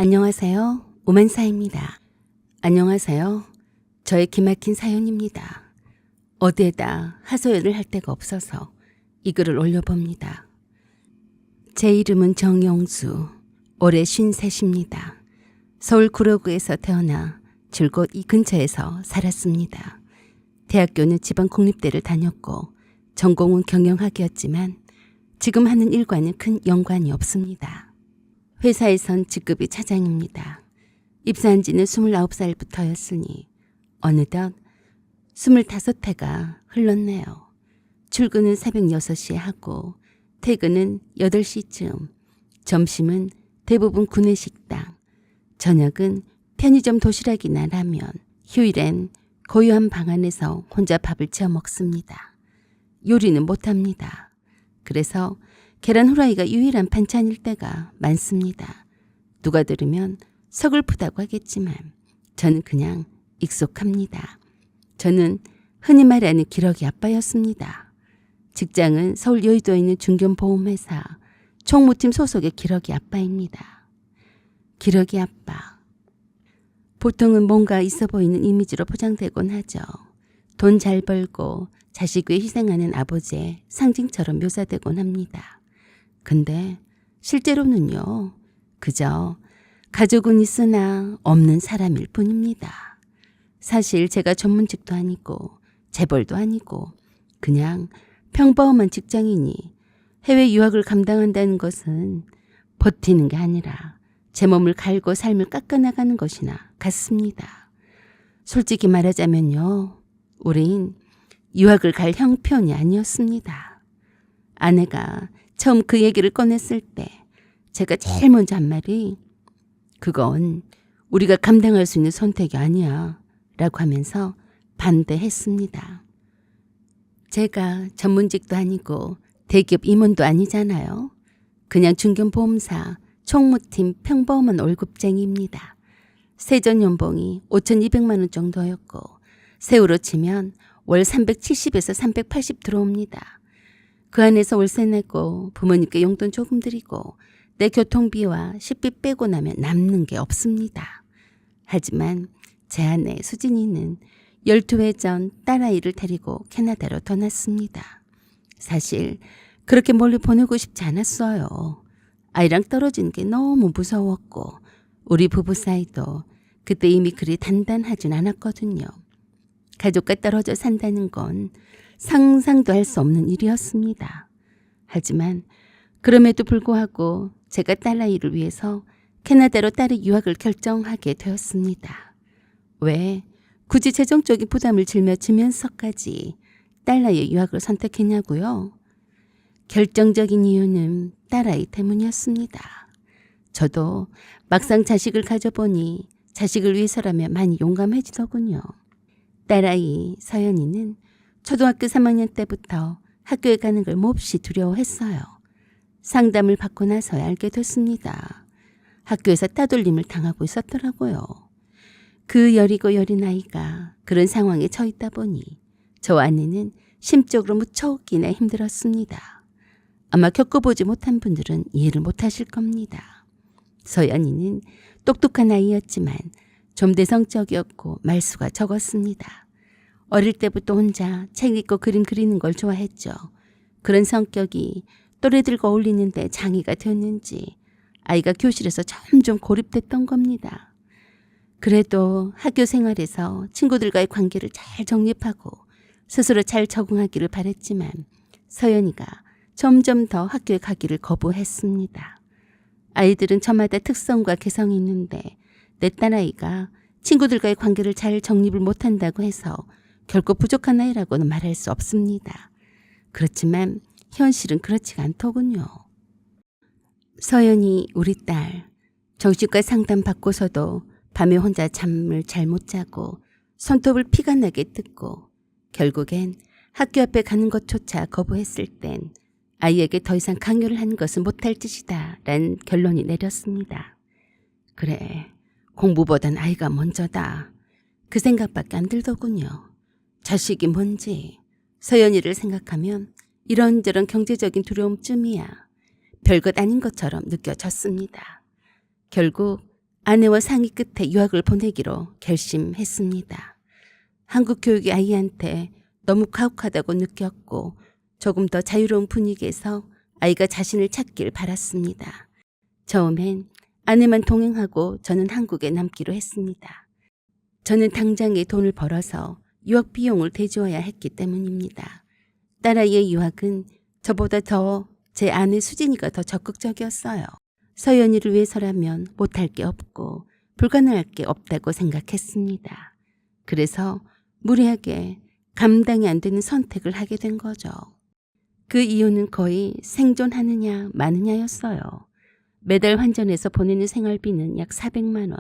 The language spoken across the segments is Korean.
안녕하세요. 오만사입니다. 안녕하세요. 저의 기막힌 사연입니다. 어디에다 하소연을 할 데가 없어서 이 글을 올려봅니다. 제 이름은 정영수. 올해 53입니다. 서울 구로구에서 태어나 줄곧 이 근처에서 살았습니다. 대학교는 지방 공립대를 다녔고 전공은 경영학이었지만 지금 하는 일과는 큰 연관이 없습니다. 회사에선 직급이 차장입니다. 입사한 지는 29살부터였으니 어느덧 25해가 흘렀네요. 출근은 새벽 6시에 하고 퇴근은 8시쯤, 점심은 대부분 구내식당, 저녁은 편의점 도시락이나 라면, 휴일엔 고요한 방 안에서 혼자 밥을 지어 먹습니다. 요리는 못합니다. 그래서 계란 후라이가 유일한 반찬일 때가 많습니다. 누가 들으면 서글프다고 하겠지만 저는 그냥 익숙합니다. 저는 흔히 말하는 기러기 아빠였습니다. 직장은 서울 여의도에 있는 중견보험회사 총무팀 소속의 기러기 아빠입니다. 기러기 아빠. 보통은 뭔가 있어 보이는 이미지로 포장되곤 하죠. 돈 잘 벌고 자식 위해 희생하는 아버지의 상징처럼 묘사되곤 합니다. 근데 실제로는요, 그저 가족은 있으나 없는 사람일 뿐입니다. 사실 제가 전문직도 아니고 재벌도 아니고 그냥 평범한 직장인이 해외 유학을 감당한다는 것은 버티는 게 아니라 제 몸을 갈고 삶을 깎아나가는 것이나 같습니다. 솔직히 말하자면요, 우린 유학을 갈 형편이 아니었습니다. 아내가 처음 그 얘기를 꺼냈을 때 제가 제일 먼저 한 말이 그건 우리가 감당할 수 있는 선택이 아니야 라고 하면서 반대했습니다. 제가 전문직도 아니고 대기업 임원도 아니잖아요. 그냥 중견보험사 총무팀 평범한 월급쟁이입니다. 세전 연봉이 5,200만 원 정도였고 세후로 치면 월 370에서 380 들어옵니다. 그 안에서 월세 내고 부모님께 용돈 조금 드리고 내 교통비와 식비 빼고 나면 남는 게 없습니다. 하지만 제 아내 수진이는 12회 전 딸아이를 데리고 캐나다로 떠났습니다. 사실 그렇게 멀리 보내고 싶지 않았어요. 아이랑 떨어지는 게 너무 무서웠고 우리 부부 사이도 그때 이미 그리 단단하진 않았거든요. 가족과 떨어져 산다는 건 상상도 할 수 없는 일이었습니다. 하지만 그럼에도 불구하고 제가 딸아이를 위해서 캐나다로 딸의 유학을 결정하게 되었습니다. 왜 굳이 재정적인 부담을 짊어지면서까지 딸아이의 유학을 선택했냐고요? 결정적인 이유는 딸아이 때문이었습니다. 저도 막상 자식을 가져보니 자식을 위해서라면 많이 용감해지더군요. 딸아이 서연이는 초등학교 3학년 때부터 학교에 가는 걸 몹시 두려워했어요. 상담을 받고 나서야 알게 됐습니다. 학교에서 따돌림을 당하고 있었더라고요. 그 여리고 여린 아이가 그런 상황에 처했다 보니 저와 아내는 심적으로 무척이나 힘들었습니다. 아마 겪어보지 못한 분들은 이해를 못하실 겁니다. 서연이는 똑똑한 아이였지만 좀 내성적이었고 말수가 적었습니다. 어릴 때부터 혼자 책 읽고 그림 그리는 걸 좋아했죠. 그런 성격이 또래들과 어울리는데 장애가 되었는지 아이가 교실에서 점점 고립됐던 겁니다. 그래도 학교 생활에서 친구들과의 관계를 잘 정립하고 스스로 잘 적응하기를 바랬지만 서연이가 점점 더 학교에 가기를 거부했습니다. 아이들은 저마다 특성과 개성이 있는데 내 딸아이가 친구들과의 관계를 잘 정립을 못한다고 해서 결코 부족한 아이라고는 말할 수 없습니다. 그렇지만 현실은 그렇지가 않더군요. 서연이 우리 딸 정신과 상담 받고서도 밤에 혼자 잠을 잘 못 자고 손톱을 피가 나게 뜯고 결국엔 학교 앞에 가는 것조차 거부했을 땐 아이에게 더 이상 강요를 하는 것은 못할 짓이다 라는 결론이 내렸습니다. 그래, 공부보단 아이가 먼저다. 그 생각밖에 안 들더군요. 자식이 뭔지 서연이를 생각하면 이런저런 경제적인 두려움쯤이야 별것 아닌 것처럼 느껴졌습니다. 결국 아내와 상의 끝에 유학을 보내기로 결심했습니다. 한국 교육이 아이한테 너무 가혹하다고 느꼈고 조금 더 자유로운 분위기에서 아이가 자신을 찾길 바랐습니다. 처음엔 아내만 동행하고 저는 한국에 남기로 했습니다. 저는 당장에 돈을 벌어서 유학 비용을 대주어야 했기 때문입니다. 딸아이의 유학은 저보다 더 제 아내 수진이가 더 적극적이었어요. 서연이를 위해서라면 못할 게 없고 불가능할 게 없다고 생각했습니다. 그래서 무리하게 감당이 안 되는 선택을 하게 된 거죠. 그 이유는 거의 생존하느냐 마느냐였어요. 매달 환전해서 보내는 생활비는 약 400만 원.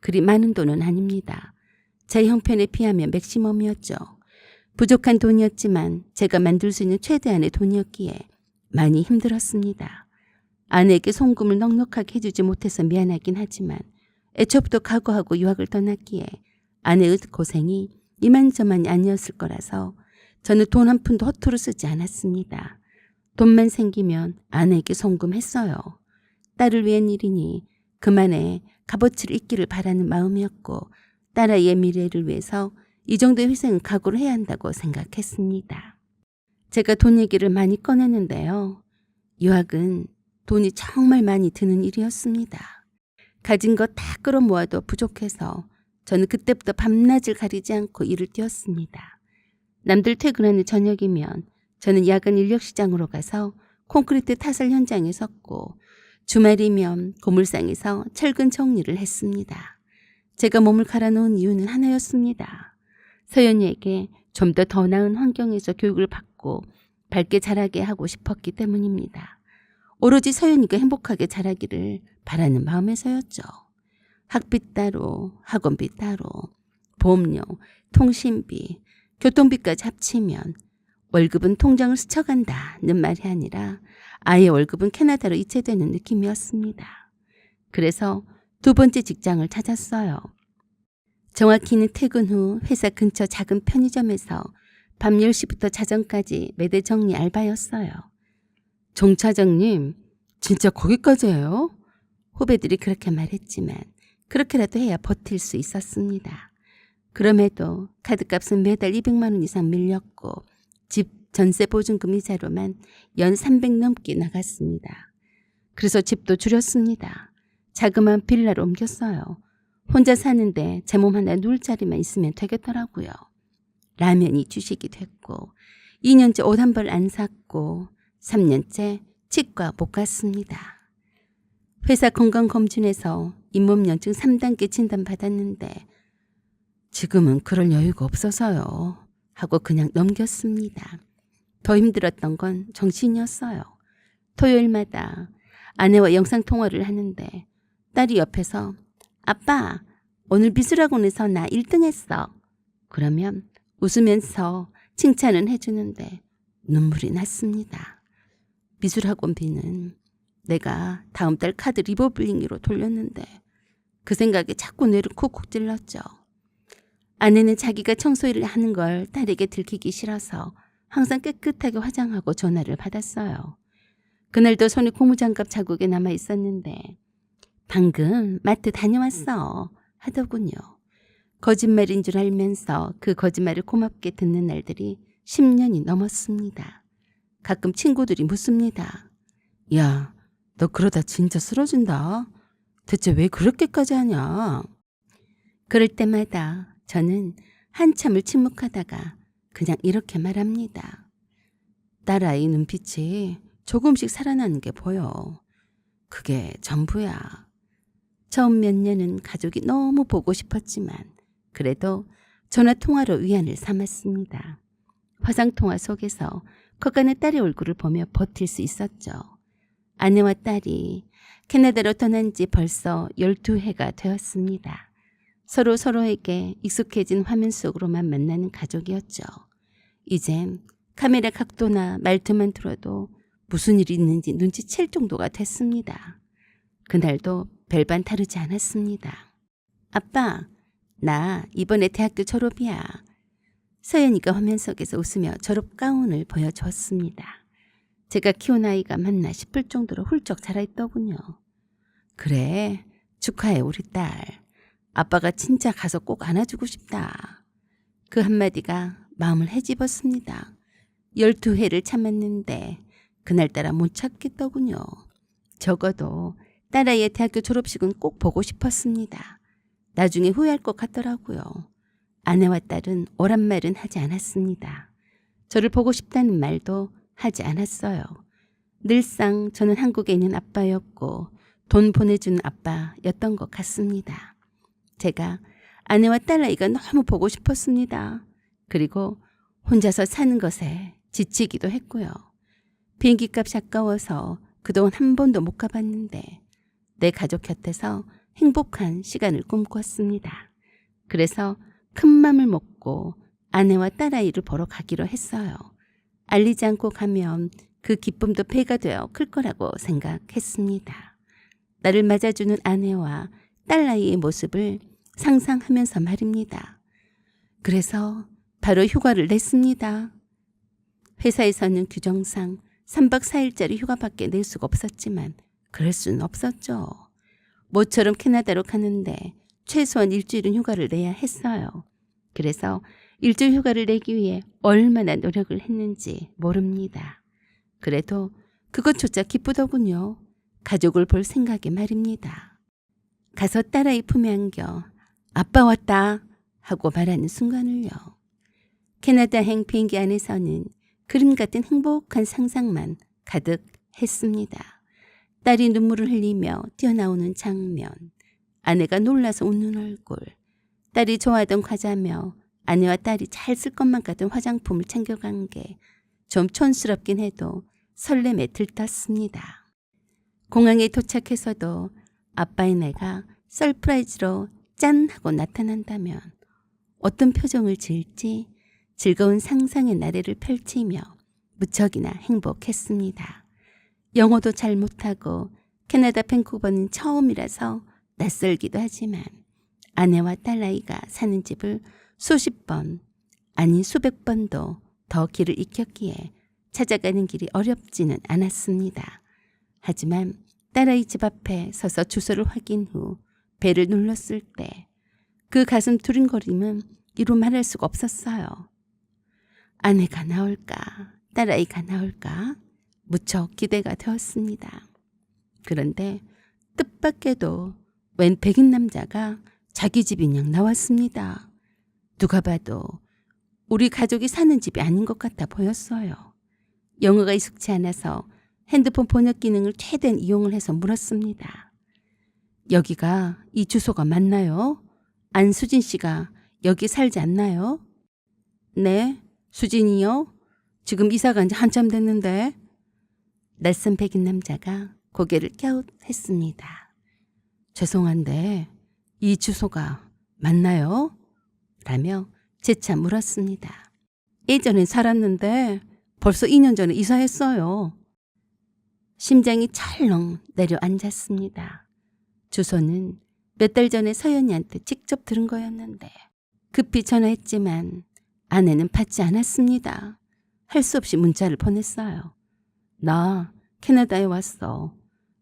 그리 많은 돈은 아닙니다. 제 형편에 비하면 맥시멈이었죠. 부족한 돈이었지만 제가 만들 수 있는 최대한의 돈이었기에 많이 힘들었습니다. 아내에게 송금을 넉넉하게 해주지 못해서 미안하긴 하지만 애초부터 각오하고 유학을 떠났기에 아내의 고생이 이만저만이 아니었을 거라서 저는 돈 한 푼도 허투루 쓰지 않았습니다. 돈만 생기면 아내에게 송금했어요. 딸을 위한 일이니 그만의 값어치를 잊기를 바라는 마음이었고 딸아이의 미래를 위해서 이 정도의 희생은 각오를 해야 한다고 생각했습니다. 제가 돈 얘기를 많이 꺼냈는데요. 유학은 돈이 정말 많이 드는 일이었습니다. 가진 거 다 끌어모아도 부족해서 저는 그때부터 밤낮을 가리지 않고 일을 뛰었습니다. 남들 퇴근하는 저녁이면 저는 야간 인력시장으로 가서 콘크리트 타설 현장에 섰고 주말이면 고물상에서 철근 정리를 했습니다. 제가 몸을 갈아놓은 이유는 하나였습니다. 서연이에게 좀 더 나은 환경에서 교육을 받고 밝게 자라게 하고 싶었기 때문입니다. 오로지 서연이가 행복하게 자라기를 바라는 마음에서였죠. 학비 따로, 학원비 따로, 보험료, 통신비, 교통비까지 합치면 월급은 통장을 스쳐간다는 말이 아니라 아예 월급은 캐나다로 이체되는 느낌이었습니다. 그래서 두 번째 직장을 찾았어요. 정확히는 퇴근 후 회사 근처 작은 편의점에서 밤 10시부터 자정까지 매대 정리 알바였어요. 정 차장님, 진짜 거기까지 해요? 후배들이 그렇게 말했지만 그렇게라도 해야 버틸 수 있었습니다. 그럼에도 카드값은 매달 200만 원 이상 밀렸고 집 전세 보증금 이자로만 연 300 넘게 나갔습니다. 그래서 집도 줄였습니다. 자그마한 빌라로 옮겼어요. 혼자 사는데 제 몸 하나 누울 자리만 있으면 되겠더라고요. 라면이 주식이 됐고 2년째 옷 한 벌 안 샀고 3년째 치과 못 갔습니다. 회사 건강검진에서 잇몸연증 3단계 진단받았는데 지금은 그럴 여유가 없어서요 하고 그냥 넘겼습니다. 더 힘들었던 건 정신이었어요. 토요일마다 아내와 영상통화를 하는데 딸이 옆에서 아빠 오늘 미술학원에서 나 1등 했어. 그러면 웃으면서 칭찬은 해주는데 눈물이 났습니다. 미술학원비는 내가 다음 달 카드 리버블링으로 돌렸는데 그 생각에 자꾸 뇌를 콕콕 찔렀죠. 아내는 자기가 청소일을 하는 걸 딸에게 들키기 싫어서 항상 깨끗하게 화장하고 전화를 받았어요. 그날도 손에 고무장갑 자국이 남아 있었는데 방금 마트 다녀왔어 하더군요. 거짓말인 줄 알면서 그 거짓말을 고맙게 듣는 날들이 10년이 넘었습니다. 가끔 친구들이 묻습니다. 야, 너 그러다 진짜 쓰러진다. 대체 왜 그렇게까지 하냐? 그럴 때마다 저는 한참을 침묵하다가 그냥 이렇게 말합니다. 딸아이 눈빛이 조금씩 살아나는 게 보여. 그게 전부야. 처음 몇 년은 가족이 너무 보고 싶었지만 그래도 전화통화로 위안을 삼았습니다. 화상통화 속에서 커가는 딸의 얼굴을 보며 버틸 수 있었죠. 아내와 딸이 캐나다로 떠난 지 벌써 12해가 되었습니다. 서로 서로에게 익숙해진 화면 속으로만 만나는 가족이었죠. 이젠 카메라 각도나 말투만 들어도 무슨 일이 있는지 눈치챌 정도가 됐습니다. 그날도 별반 다르지 않았습니다. 아빠, 나 이번에 대학교 졸업이야. 서연이가 화면 속에서 웃으며 졸업 가운을 보여주었습니다. 제가 키운 아이가 맞나 싶을 정도로 훌쩍 자라있더군요. 그래, 축하해 우리 딸. 아빠가 진짜 가서 꼭 안아주고 싶다. 그 한마디가 마음을 헤집었습니다. 12회를 참았는데 그날따라 못 찾겠더군요. 적어도 딸아이의 대학교 졸업식은 꼭 보고 싶었습니다. 나중에 후회할 것 같더라고요. 아내와 딸은 오란 말은 하지 않았습니다. 저를 보고 싶다는 말도 하지 않았어요. 늘상 저는 한국에 있는 아빠였고 돈 보내주는 아빠였던 것 같습니다. 제가 아내와 딸아이가 너무 보고 싶었습니다. 그리고 혼자서 사는 것에 지치기도 했고요. 비행기값이 아까워서 그동안 한 번도 못 가봤는데 내 가족 곁에서 행복한 시간을 꿈꿨습니다. 그래서 큰 맘을 먹고 아내와 딸아이를 보러 가기로 했어요. 알리지 않고 가면 그 기쁨도 배가 되어 클 거라고 생각했습니다. 나를 맞아주는 아내와 딸아이의 모습을 상상하면서 말입니다. 그래서 바로 휴가를 냈습니다. 회사에서는 규정상 3박 4일짜리 휴가밖에 낼 수가 없었지만 그럴 수는 없었죠. 모처럼 캐나다로 가는데 최소한 일주일은 휴가를 내야 했어요. 그래서 일주일 휴가를 내기 위해 얼마나 노력을 했는지 모릅니다. 그래도 그것조차 기쁘더군요. 가족을 볼 생각에 말입니다. 가서 딸아이 품에 안겨 아빠 왔다 하고 말하는 순간을요. 캐나다행 비행기 안에서는 그림 같은 행복한 상상만 가득했습니다. 딸이 눈물을 흘리며 뛰어나오는 장면, 아내가 놀라서 웃는 얼굴, 딸이 좋아하던 과자며 아내와 딸이 잘 쓸 것만 같은 화장품을 챙겨간 게 좀 촌스럽긴 해도 설렘에 들떴습니다. 공항에 도착해서도 아빠의 내가 서프라이즈로 짠 하고 나타난다면 어떤 표정을 지을지 즐거운 상상의 나래를 펼치며 무척이나 행복했습니다. 영어도 잘 못하고 캐나다 밴쿠버는 처음이라서 낯설기도 하지만 아내와 딸아이가 사는 집을 수십 번, 아니 수백 번도 더 길을 익혔기에 찾아가는 길이 어렵지는 않았습니다. 하지만 딸아이 집 앞에 서서 주소를 확인 후 배를 눌렀을 때 그 가슴 두근거림은 이루 말할 수가 없었어요. 아내가 나올까, 딸아이가 나올까 무척 기대가 되었습니다. 그런데 뜻밖에도 웬 백인 남자가 자기 집인 양 나왔습니다. 누가 봐도 우리 가족이 사는 집이 아닌 것 같아 보였어요. 영어가 익숙치 않아서 핸드폰 번역 기능을 최대한 이용을 해서 물었습니다. 여기가 이 주소가 맞나요? 안수진 씨가 여기 살지 않나요? 네, 수진이요? 지금 이사 간 지 한참 됐는데. 낯선 백인 남자가 고개를 갸웃했습니다. 죄송한데 이 주소가 맞나요? 라며 재차 물었습니다. 예전엔 살았는데 벌써 2년 전에 이사했어요. 심장이 철렁 내려앉았습니다. 주소는 몇 달 전에 서연이한테 직접 들은 거였는데 급히 전화했지만 아내는 받지 않았습니다. 할 수 없이 문자를 보냈어요. 나 캐나다에 왔어.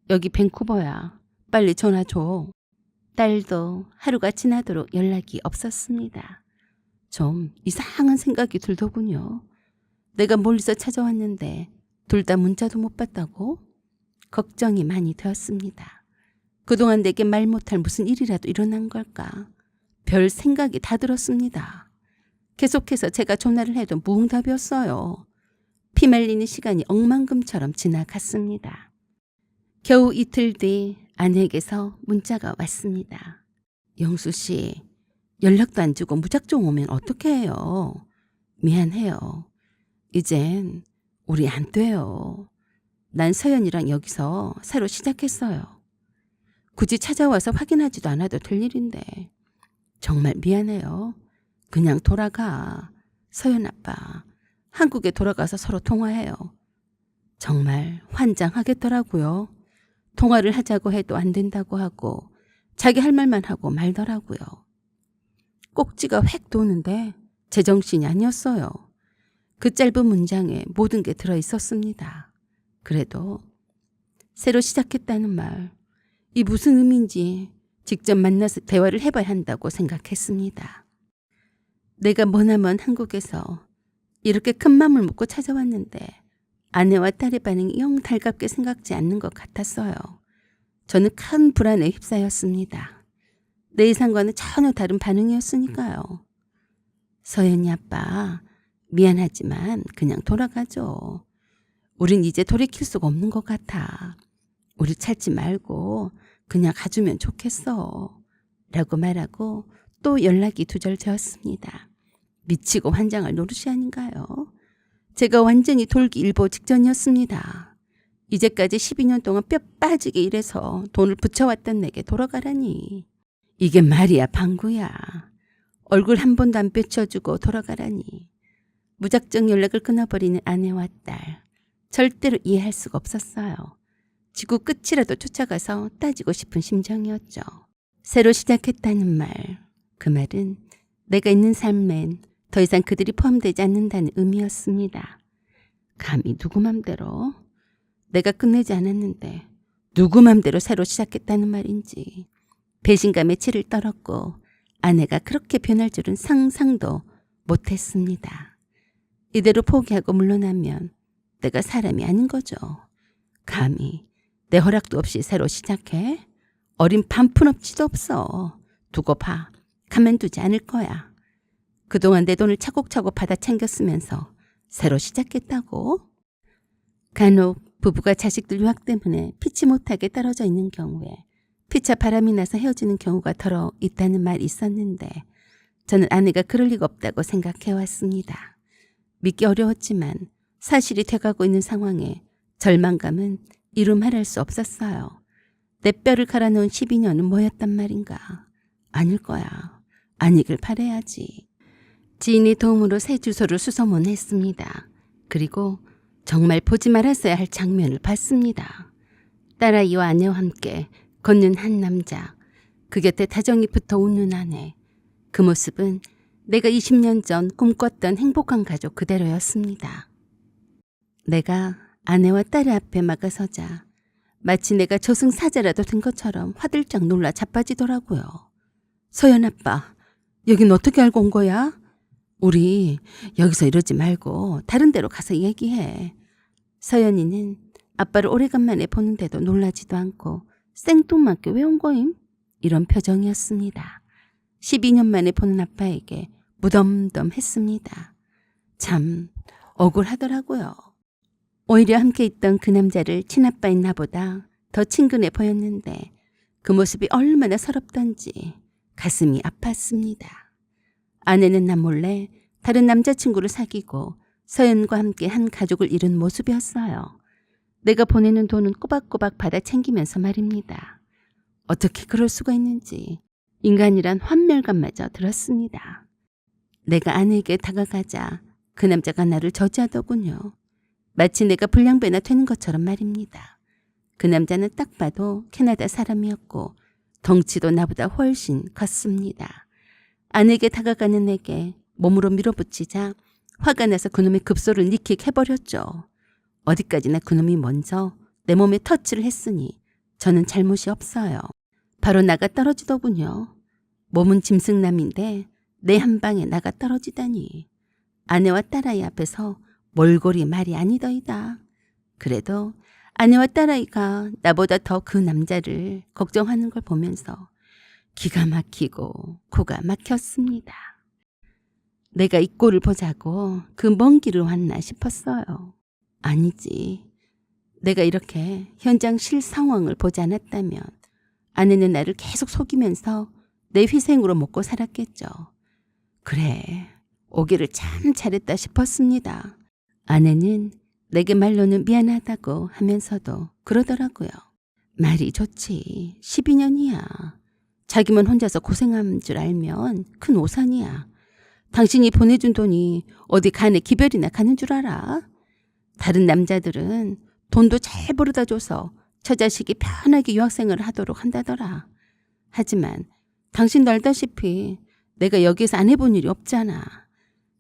여기 밴쿠버야. 빨리 전화 줘. 딸도 하루가 지나도록 연락이 없었습니다. 좀 이상한 생각이 들더군요. 내가 멀리서 찾아왔는데 둘 다 문자도 못 받다고? 걱정이 많이 되었습니다. 그동안 내게 말 못할 무슨 일이라도 일어난 걸까? 별 생각이 다 들었습니다. 계속해서 제가 전화를 해도 무응답이었어요. 피말리는 시간이 억만금처럼 지나갔습니다. 겨우 이틀 뒤 아내에게서 문자가 왔습니다. 영수 씨, 연락도 안 주고 무작정 오면 어떻게 해요? 미안해요. 이젠 우리 안 돼요. 난 서연이랑 여기서 새로 시작했어요. 굳이 찾아와서 확인하지도 않아도 될 일인데 정말 미안해요. 그냥 돌아가. 서연 아빠, 한국에 돌아가서 서로 통화해요. 정말 환장하겠더라고요. 통화를 하자고 해도 안 된다고 하고 자기 할 말만 하고 말더라고요. 꼭지가 획 도는데 제정신이 아니었어요. 그 짧은 문장에 모든 게 들어있었습니다. 그래도 새로 시작했다는 말, 이 무슨 의미인지 직접 만나서 대화를 해봐야 한다고 생각했습니다. 내가 머나먼 한국에서 이렇게 큰 맘을 먹고 찾아왔는데 아내와 딸의 반응이 영 달갑게 생각지 않는 것 같았어요. 저는 큰 불안에 휩싸였습니다. 내 예상과는 전혀 다른 반응이었으니까요. 서연이 아빠, 미안하지만 그냥 돌아가죠. 우린 이제 돌이킬 수가 없는 것 같아. 우리 찾지 말고 그냥 가주면 좋겠어. 라고 말하고 또 연락이 두절되었습니다. 미치고 환장할 노릇이 아닌가요? 제가 완전히 돌기 일보 직전이었습니다. 이제까지 12년 동안 뼈 빠지게 일해서 돈을 붙여왔던 내게 돌아가라니. 이게 말이야 방구야. 얼굴 한 번도 안 비춰주고 돌아가라니. 무작정 연락을 끊어버리는 아내와 딸. 절대로 이해할 수가 없었어요. 지구 끝이라도 쫓아가서 따지고 싶은 심정이었죠. 새로 시작했다는 말. 그 말은 내가 있는 삶엔 더 이상 그들이 포함되지 않는다는 의미였습니다. 감히 누구 맘대로? 내가 끝내지 않았는데 누구 맘대로 새로 시작했다는 말인지. 배신감에 치를 떨었고 아내가 그렇게 변할 줄은 상상도 못했습니다. 이대로 포기하고 물러나면 내가 사람이 아닌 거죠. 감히 내 허락도 없이 새로 시작해? 어린 반푼업치도 없어. 두고 봐. 가만두지 않을 거야. 그동안 내 돈을 차곡차곡 받아 챙겼으면서 새로 시작했다고? 간혹 부부가 자식들 유학 때문에 피치 못하게 떨어져 있는 경우에 피차 바람이 나서 헤어지는 경우가 더러 있다는 말이 있었는데 저는 아내가 그럴 리가 없다고 생각해왔습니다. 믿기 어려웠지만 사실이 돼가고 있는 상황에 절망감은 이루 말할 수 없었어요. 내 뼈를 갈아놓은 12년은 뭐였단 말인가. 아닐 거야. 아니길 바라야지. 지인의 도움으로 새 주소를 수소문했습니다. 그리고 정말 보지 말았어야 할 장면을 봤습니다. 딸아이와 아내와 함께 걷는 한 남자. 그 곁에 다정히 붙어 웃는 아내. 그 모습은 내가 20년 전 꿈꿨던 행복한 가족 그대로였습니다. 내가 아내와 딸의 앞에 막아서자 마치 내가 저승사자라도 된 것처럼 화들짝 놀라 자빠지더라고요. 서연 아빠, 여긴 어떻게 알고 온 거야? 우리 여기서 이러지 말고 다른 데로 가서 얘기해. 서연이는 아빠를 오래간만에 보는데도 놀라지도 않고 생뚱맞게 왜 온 거임? 이런 표정이었습니다. 12년 만에 보는 아빠에게 무덤덤했습니다. 참 억울하더라고요. 오히려 함께 있던 그 남자를 친아빠인 나보다 더 친근해 보였는데 그 모습이 얼마나 서럽던지 가슴이 아팠습니다. 아내는 나 몰래 다른 남자친구를 사귀고 서연과 함께 한 가족을 이룬 모습이었어요. 내가 보내는 돈은 꼬박꼬박 받아 챙기면서 말입니다. 어떻게 그럴 수가 있는지 인간이란 환멸감마저 들었습니다. 내가 아내에게 다가가자 그 남자가 나를 저지하더군요. 마치 내가 불량배나 되는 것처럼 말입니다. 그 남자는 딱 봐도 캐나다 사람이었고 덩치도 나보다 훨씬 컸습니다. 아내에게 다가가는 내게 몸으로 밀어붙이자 화가 나서 그놈의 급소를 니킥 해버렸죠. 어디까지나 그놈이 먼저 내 몸에 터치를 했으니 저는 잘못이 없어요. 바로 나가 떨어지더군요. 몸은 짐승남인데 내 한 방에 나가 떨어지다니. 아내와 딸아이 앞에서 몰골이 말이 아니더이다. 그래도 아내와 딸아이가 나보다 더 그 남자를 걱정하는 걸 보면서 기가 막히고 코가 막혔습니다. 내가 이 꼴을 보자고 그 먼 길을 왔나 싶었어요. 아니지. 내가 이렇게 현장 실상황을 보지 않았다면 아내는 나를 계속 속이면서 내 희생으로 먹고 살았겠죠. 그래, 오기를 참 잘했다 싶었습니다. 아내는 내게 말로는 미안하다고 하면서도 그러더라고요. 말이 좋지. 12년이야. 자기만 혼자서 고생한 줄 알면 큰 오산이야. 당신이 보내준 돈이 어디 간에 기별이나 가는 줄 알아? 다른 남자들은 돈도 잘 벌어다 줘서 처자식이 편하게 유학생활을 하도록 한다더라. 하지만 당신도 알다시피 내가 여기서 안 해본 일이 없잖아.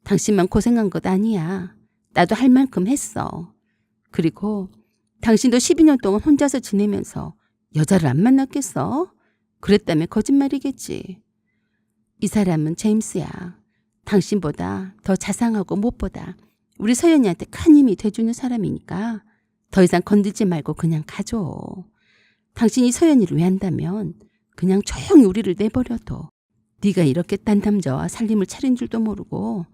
당신만 고생한 것 아니야. 나도 할 만큼 했어. 그리고 당신도 12년 동안 혼자서 지내면서 여자를 안 만났겠어? 그랬다면 거짓말이겠지. 이 사람은 제임스야. 당신보다 더 자상하고 무엇보다 우리 서연이한테 큰 힘이 돼주는 사람이니까 더 이상 건들지 말고 그냥 가줘. 당신이 서연이를 왜 한다면 그냥 조용히 우리를 내버려둬. 네가 이렇게 딴 남자와 살림을 차린 줄도 모르고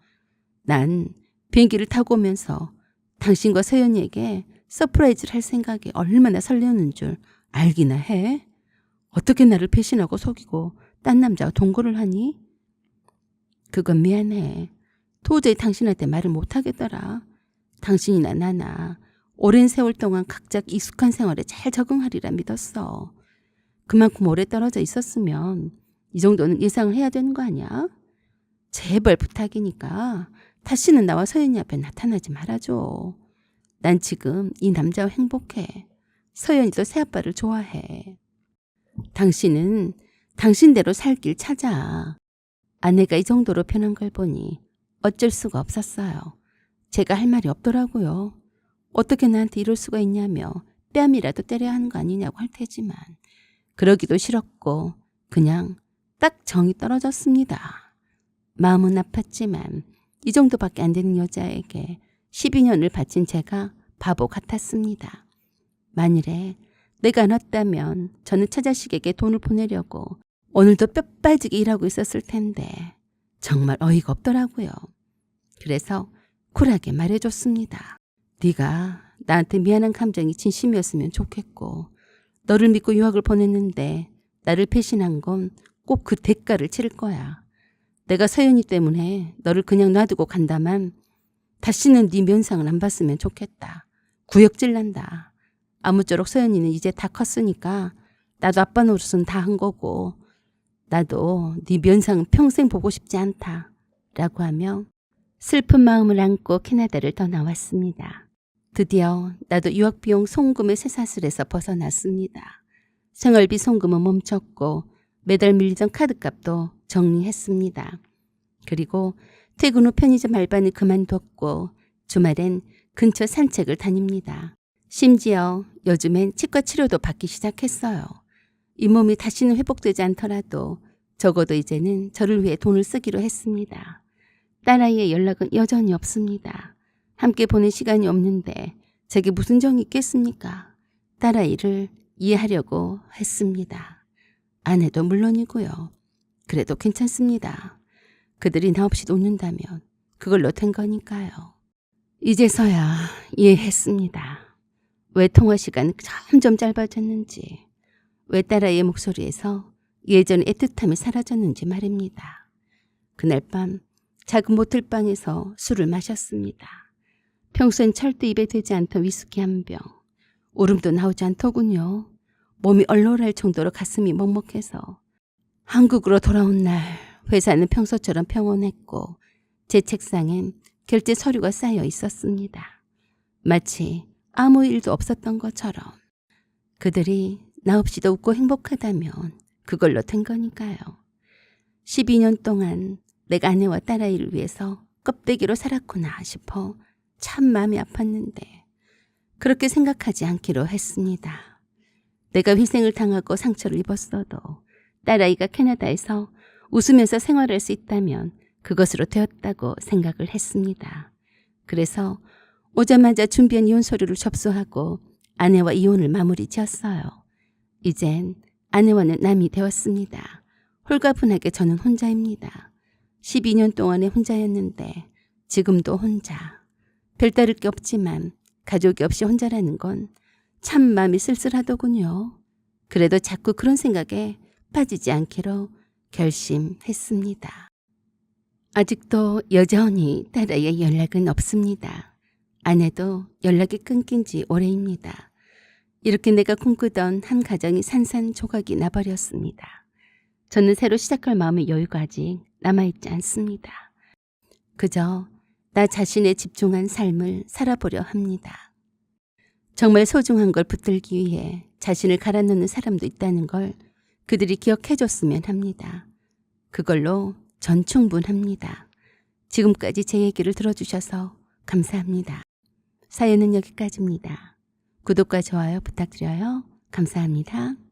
난 비행기를 타고 오면서 당신과 서연이에게 서프라이즈를 할 생각에 얼마나 설레는 줄 알기나 해? 어떻게 나를 배신하고 속이고 딴 남자와 동거를 하니? 그건 미안해. 도저히 당신한테 말을 못하겠더라. 당신이나 나나 오랜 세월 동안 각자 익숙한 생활에 잘 적응하리라 믿었어. 그만큼 오래 떨어져 있었으면 이 정도는 예상을 해야 되는 거 아니야? 제발 부탁이니까 다시는 나와 서연이 앞에 나타나지 말아줘. 난 지금 이 남자와 행복해. 서연이도 새아빠를 좋아해. 당신은 당신대로 살 길 찾아. 아내가 이 정도로 변한 걸 보니 어쩔 수가 없었어요. 제가 할 말이 없더라고요. 어떻게 나한테 이럴 수가 있냐며 뺨이라도 때려야 하는 거 아니냐고 할 테지만 그러기도 싫었고 그냥 딱 정이 떨어졌습니다. 마음은 아팠지만 이 정도밖에 안 되는 여자에게 12년을 바친 제가 바보 같았습니다. 만일에 내가 안 왔다면 저는 처자식에게 돈을 보내려고 오늘도 뼈 빠지게 일하고 있었을 텐데 정말 어이가 없더라고요. 그래서 쿨하게 말해줬습니다. 네가 나한테 미안한 감정이 진심이었으면 좋겠고 너를 믿고 유학을 보냈는데 나를 배신한 건 꼭 그 대가를 치를 거야. 내가 서연이 때문에 너를 그냥 놔두고 간다만 다시는 네 면상을 안 봤으면 좋겠다. 구역질 난다. 아무쪼록 서연이는 이제 다 컸으니까 나도 아빠 노릇은 다 한 거고 나도 네 면상은 평생 보고 싶지 않다. 라고 하며 슬픈 마음을 안고 캐나다를 떠나왔습니다. 드디어 나도 유학비용 송금의 쇠사슬에서 벗어났습니다. 생활비 송금은 멈췄고 매달 밀리던 카드값도 정리했습니다. 그리고 퇴근 후 편의점 알바는 그만뒀고 주말엔 근처 산책을 다닙니다. 심지어 요즘엔 치과 치료도 받기 시작했어요. 이 몸이 다시는 회복되지 않더라도 적어도 이제는 저를 위해 돈을 쓰기로 했습니다. 딸아이의 연락은 여전히 없습니다. 함께 보낼 시간이 없는데 제게 무슨 정이 있겠습니까? 딸아이를 이해하려고 했습니다. 아내도 물론이고요. 그래도 괜찮습니다. 그들이 나 없이 웃는다면 그걸로 된 거니까요. 이제서야 이해했습니다. 왜 통화 시간은 점점 짧아졌는지, 왜 딸아이의 목소리에서 예전의 애틋함이 사라졌는지 말입니다. 그날 밤 작은 모텔방에서 술을 마셨습니다. 평소엔 절대 입에 대지 않던 위스키 한 병. 울음도 나오지 않더군요. 몸이 얼얼할 정도로 가슴이 먹먹해서 한국으로 돌아온 날 회사는 평소처럼 평온했고 제 책상엔 결제 서류가 쌓여 있었습니다. 마치 아무 일도 없었던 것처럼. 그들이 나 없이도 웃고 행복하다면 그걸로 된 거니까요. 12년 동안 내가 아내와 딸아이를 위해서 껍데기로 살았구나 싶어 참 마음이 아팠는데 그렇게 생각하지 않기로 했습니다. 내가 희생을 당하고 상처를 입었어도 딸아이가 캐나다에서 웃으면서 생활할 수 있다면 그것으로 되었다고 생각을 했습니다. 그래서 오자마자 준비한 이혼 서류를 접수하고 아내와 이혼을 마무리 지었어요. 이젠 아내와는 남이 되었습니다. 홀가분하게 저는 혼자입니다. 12년 동안에 혼자였는데 지금도 혼자. 별다를 게 없지만 가족이 없이 혼자라는 건 참 마음이 쓸쓸하더군요. 그래도 자꾸 그런 생각에 빠지지 않기로 결심했습니다. 아직도 여전히 딸아이의 연락은 없습니다. 아내도 연락이 끊긴 지 오래입니다. 이렇게 내가 꿈꾸던 한 가정이 산산조각이 나버렸습니다. 저는 새로 시작할 마음의 여유가 아직 남아있지 않습니다. 그저 나 자신에 집중한 삶을 살아보려 합니다. 정말 소중한 걸 붙들기 위해 자신을 갈아넣는 사람도 있다는 걸 그들이 기억해줬으면 합니다. 그걸로 전 충분합니다. 지금까지 제 얘기를 들어주셔서 감사합니다. 사연은 여기까지입니다. 구독과 좋아요 부탁드려요. 감사합니다.